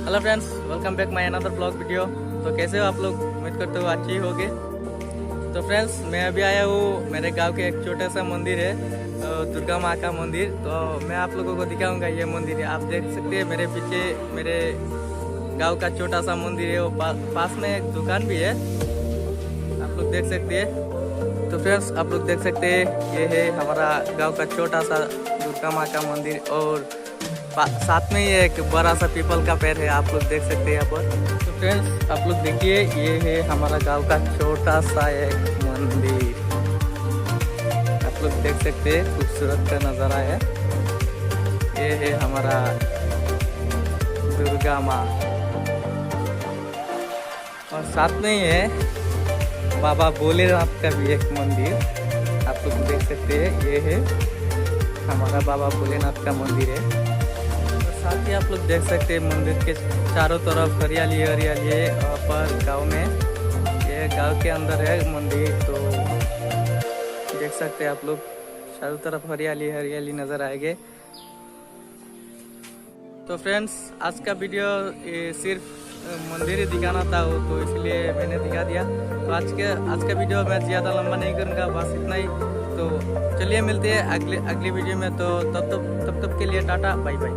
Hello friends, welcome back my another blog video. तो कैसे हो आप लोग? उम्मीद करते हो अच्छे ही होगे। तो फ्रेंड्स, मैं अभी आया हूँ मेरे गांव के एक छोटा सा मंदिर है, दुर्गा माँ का मंदिर। तो मैं आप लोगों को दिखाऊंगा ये मंदिर है। आप देख सकते हैं मेरे पीछे मेरे गांव का छोटा सा मंदिर है। वो पास में एक दुकान भी है, आप लोग देख सकते हैं। तो फ्रेंड्स, आप लोग देख सकते हैं ये है हमारा गाँव का छोटा सा दुर्गा माँ का मंदिर, और साथ में ही एक बड़ा सा पीपल का पेड़ है, आप लोग देख सकते हैं यहाँ पर। तो फ्रेंड्स, आप लोग देखिए, ये है हमारा गांव का छोटा सा एक मंदिर, आप लोग देख सकते हैं, खूबसूरत का नज़ारा है। ये है हमारा दुर्गा माँ, और साथ में ही है बाबा भोलेनाथ का भी एक मंदिर, आप लोग देख सकते हैं। ये है हमारा बाबा भोलेनाथ का मंदिर है। साथ ही आप लोग देख सकते हैं मंदिर के चारों तरफ हरियाली हरियाली है। पर गांव में, ये गांव के अंदर है मंदिर, तो देख सकते हैं आप लोग चारों तरफ हरियाली हरियाली नजर आएंगे। तो फ्रेंड्स, आज का वीडियो सिर्फ मंदिर ही दिखाना था, तो इसलिए मैंने दिखा दिया। तो आज का वीडियो मैं ज़्यादा लंबा नहीं करूँगा, बस इतना ही। तो चलिए मिलते हैं अगली वीडियो में। तो तब के लिए टाटा, बाय बाय।